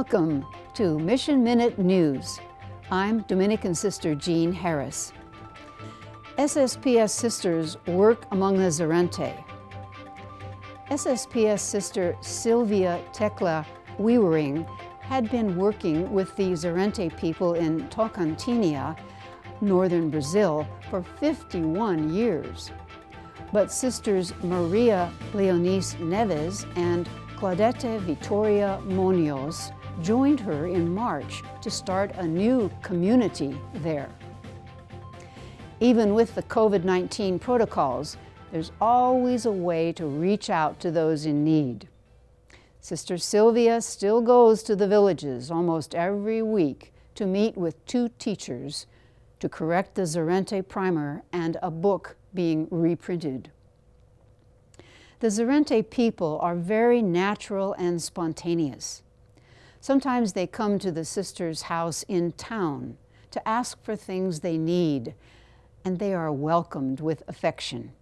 Welcome to Mission Minute News. I'm Dominican Sister Jean Harris. SSPS sisters work among the Zarente. SSPS sister Sylvia Tekla Wiewering had been working with the Zarente people in Tocantins, northern Brazil, for 51 years. But sisters Maria Leonice Neves and Claudete Vitoria Munoz joined her in March to start a new community there. Even with the COVID-19 protocols, there's always a way to reach out to those in need. Sister Sylvia still goes to the villages almost every week to meet with 2 teachers to correct the Zarente primer and a book being reprinted. The Zarente people are very natural and spontaneous. Sometimes they come to the sister's house in town to ask for things they need, and they are welcomed with affection.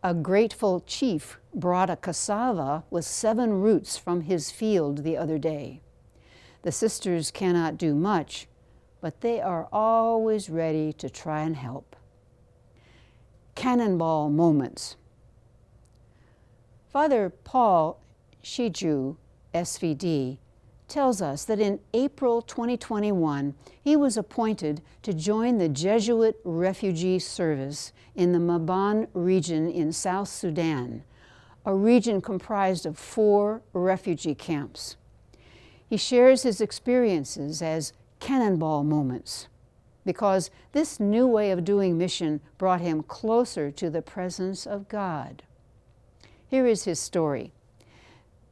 A grateful chief brought a cassava with 7 roots from his field the other day. The sisters cannot do much, but they are always ready to try and help. Cannonball Moments. Father Paul Shiju, SVD, tells us that in April 2021, he was appointed to join the Jesuit refugee service in the Maban region in South Sudan, a region comprised of 4 refugee camps. He shares his experiences as Cannonball Moments, because this new way of doing mission brought him closer to the presence of God. Here is his story.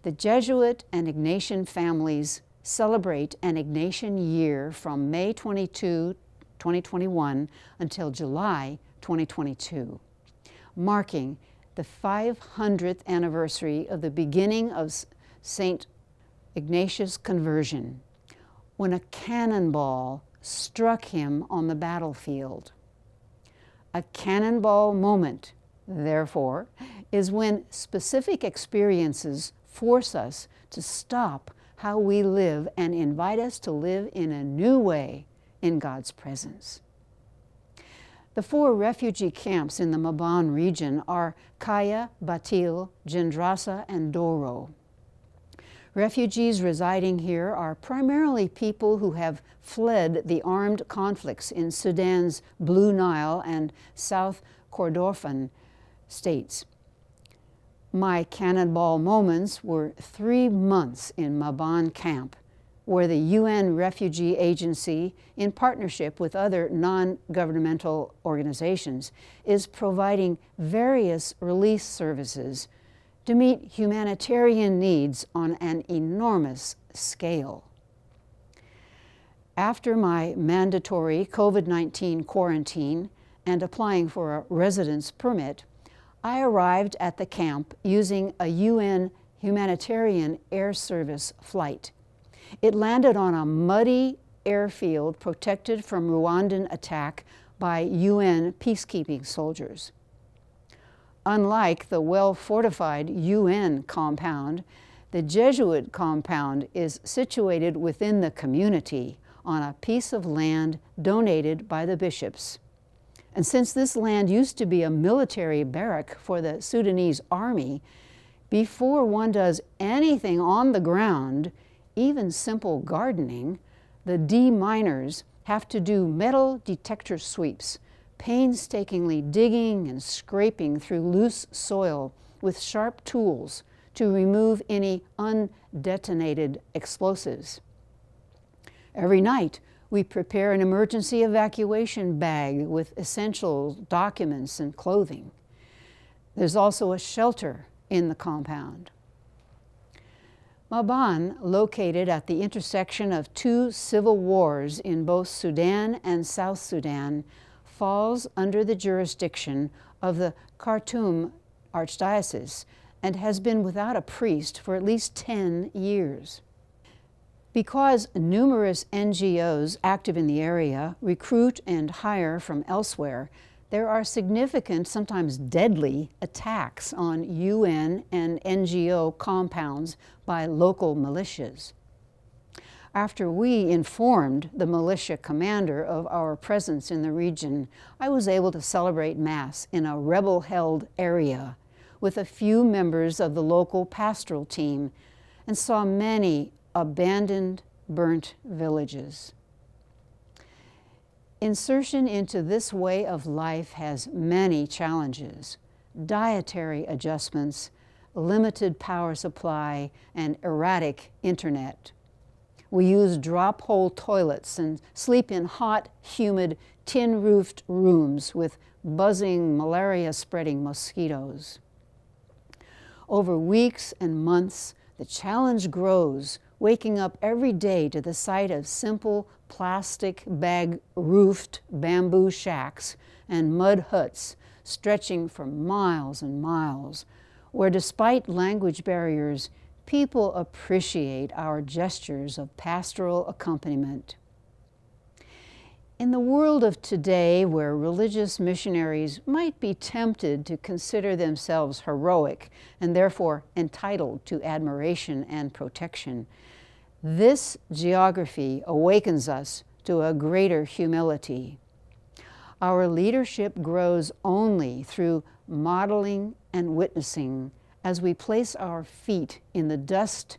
The Jesuit and Ignatian families celebrate an Ignatian year from May 22, 2021 until July 2022, marking the 500th anniversary of the beginning of St. Ignatius' conversion, when a cannonball struck him on the battlefield. A cannonball moment, therefore, is when specific experiences force us to stop how we live and invite us to live in a new way in God's presence. The 4 refugee camps in the Maban region are Kaya, Batil, Jendrasa, and Doro. Refugees residing here are primarily people who have fled the armed conflicts in Sudan's Blue Nile and South Kordofan states. My cannonball moments were 3 months in Maban camp, where the UN Refugee Agency, in partnership with other non-governmental organizations, is providing various relief services to meet humanitarian needs on an enormous scale. After my mandatory COVID-19 quarantine and applying for a residence permit, I arrived at the camp using a UN humanitarian air service flight. It landed on a muddy airfield protected from Rwandan attack by UN peacekeeping soldiers. Unlike the well-fortified UN compound, the Jesuit compound is situated within the community on a piece of land donated by the bishops. And since this land used to be a military barrack for the Sudanese army, before one does anything on the ground, even simple gardening, the deminers have to do metal detector sweeps, painstakingly digging and scraping through loose soil with sharp tools to remove any undetonated explosives. Every night, we prepare an emergency evacuation bag with essential documents and clothing. There's also a shelter in the compound. Maban, located at the intersection of 2 civil wars in both Sudan and South Sudan, falls under the jurisdiction of the Khartoum Archdiocese and has been without a priest for at least 10 years. Because numerous NGOs active in the area recruit and hire from elsewhere, there are significant, sometimes deadly, attacks on UN and NGO compounds by local militias. After we informed the militia commander of our presence in the region, I was able to celebrate Mass in a rebel-held area with a few members of the local pastoral team and saw many abandoned, burnt villages. Insertion into this way of life has many challenges: dietary adjustments, limited power supply, and erratic internet. We use drop-hole toilets and sleep in hot, humid, tin-roofed rooms with buzzing, malaria-spreading mosquitoes. Over weeks and months, the challenge grows, waking up every day to the sight of simple plastic bag-roofed bamboo shacks and mud huts stretching for miles and miles, where despite language barriers, people appreciate our gestures of pastoral accompaniment. In the world of today, where religious missionaries might be tempted to consider themselves heroic and therefore entitled to admiration and protection, this geography awakens us to a greater humility. Our leadership grows only through modeling and witnessing as we place our feet in the dust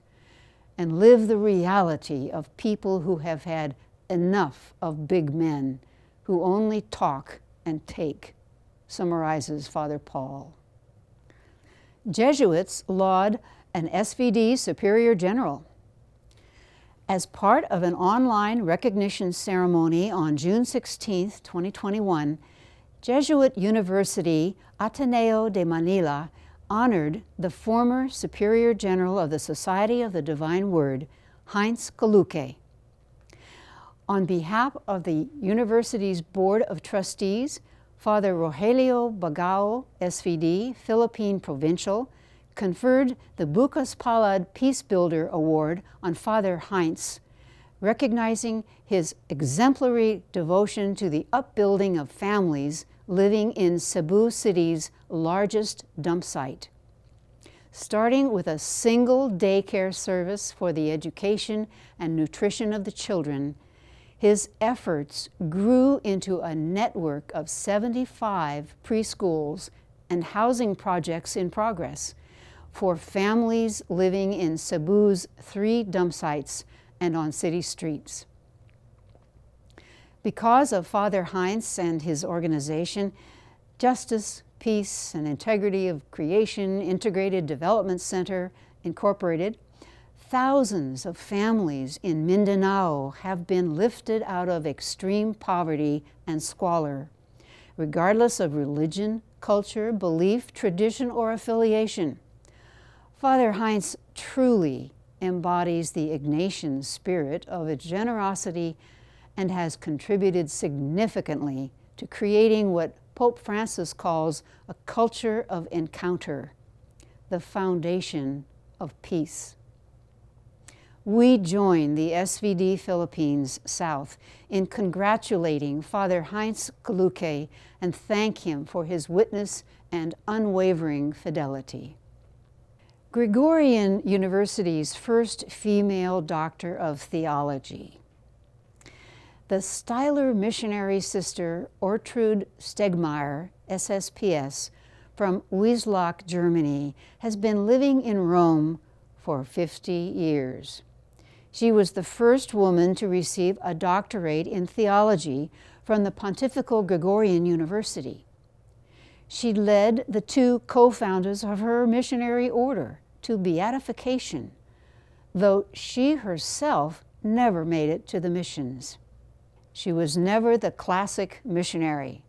and live the reality of people who have had enough of big men who only talk and take, summarizes Father Paul. Jesuits laud an SVD Superior General. As part of an online recognition ceremony on June 16, 2021, Jesuit University Ateneo de Manila honored the former Superior General of the Society of the Divine Word, Heinz Kaluque. On behalf of the university's Board of Trustees, Father Rogelio Bagao, SVD, Philippine Provincial, conferred the Bukas Palad Peace Builder Award on Father Heinz, recognizing his exemplary devotion to the upbuilding of families living in Cebu City's largest dump site. Starting with a single daycare service for the education and nutrition of the children, his efforts grew into a network of 75 preschools and housing projects in progress for families living in Cebu's 3 dump sites and on city streets. Because of Father Heinz and his organization, Justice, Peace, and Integrity of Creation Integrated Development Center, Incorporated, thousands of families in Mindanao have been lifted out of extreme poverty and squalor, regardless of religion, culture, belief, tradition, or affiliation. Father Heinz truly embodies the Ignatian spirit of its generosity and has contributed significantly to creating what Pope Francis calls a culture of encounter, the foundation of peace. We join the SVD Philippines South in congratulating Father Heinz Kaluque and thank him for his witness and unwavering fidelity. Gregorian University's first female doctor of theology. The Steyler missionary sister Ortrud Stegmaier, SSPS, from Wieslach, Germany, has been living in Rome for 50 years. She was the first woman to receive a doctorate in theology from the Pontifical Gregorian University. She led the 2 co-founders of her missionary order to beatification, though she herself never made it to the missions. She was never the classic missionary.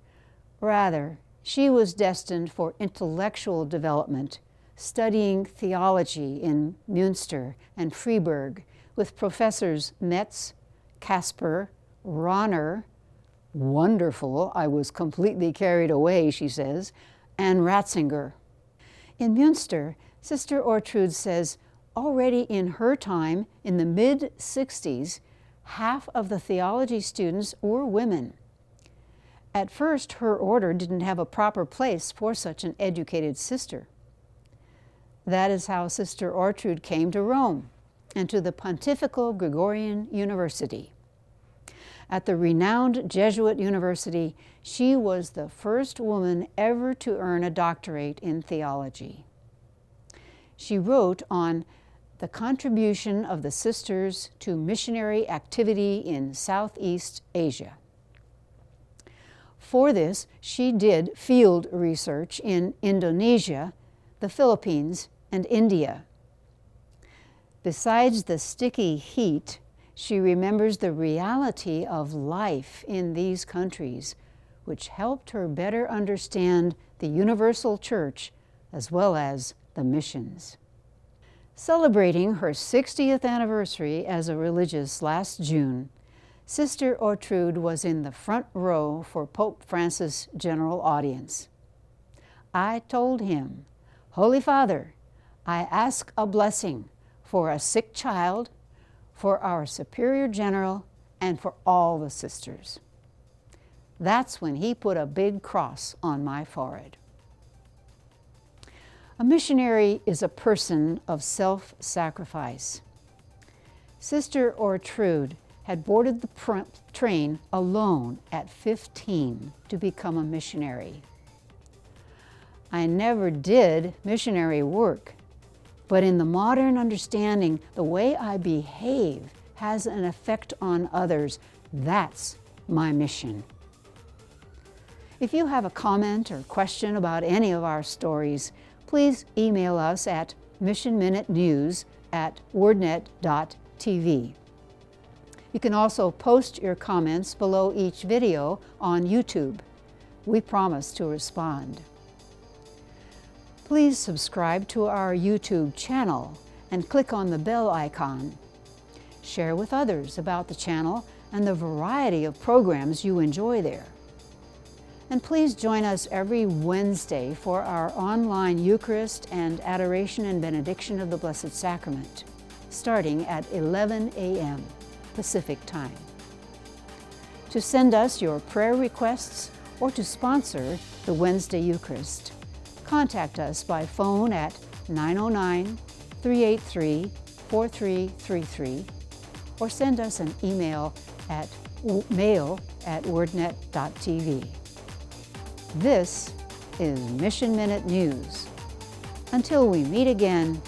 Rather, she was destined for intellectual development, studying theology in Münster and Freiburg with professors Metz, Kasper, Ronner, wonderful, I was completely carried away, she says, and Ratzinger. In Münster, Sister Ortrud says, already in her time, in the mid-60s, half of the theology students were women. At first, her order didn't have a proper place for such an educated sister. That is how Sister Ortrud came to Rome, and to the Pontifical Gregorian University. At the renowned Jesuit university, she was the first woman ever to earn a doctorate in theology. She wrote on the contribution of the sisters to missionary activity in Southeast Asia. For this, she did field research in Indonesia, the Philippines, and India. Besides the sticky heat, she remembers the reality of life in these countries, which helped her better understand the universal church as well as the missions. Celebrating her 60th anniversary as a religious last June, Sister Ortrude was in the front row for Pope Francis' general audience. I told him, "Holy Father, I ask a blessing for a sick child, for our Superior General, and for all the sisters." That's when he put a big cross on my forehead. A missionary is a person of self-sacrifice. Sister Ortrude had boarded the train alone at 15 to become a missionary. I never did missionary work, but in the modern understanding, the way I behave has an effect on others. That's my mission. If you have a comment or question about any of our stories, please email us at missionminutenews@wordnet.tv. You can also post your comments below each video on YouTube. We promise to respond. Please subscribe to our YouTube channel and click on the bell icon. Share with others about the channel and the variety of programs you enjoy there. And please join us every Wednesday for our online Eucharist and Adoration and Benediction of the Blessed Sacrament, starting at 11 a.m. Pacific Time. To send us your prayer requests or to sponsor the Wednesday Eucharist, contact us by phone at 909-383-4333 or send us an email at mail@wordnet.tv. This is Mission Minute News. Until we meet again,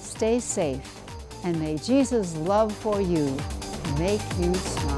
stay safe, and may Jesus' love for you make you smile.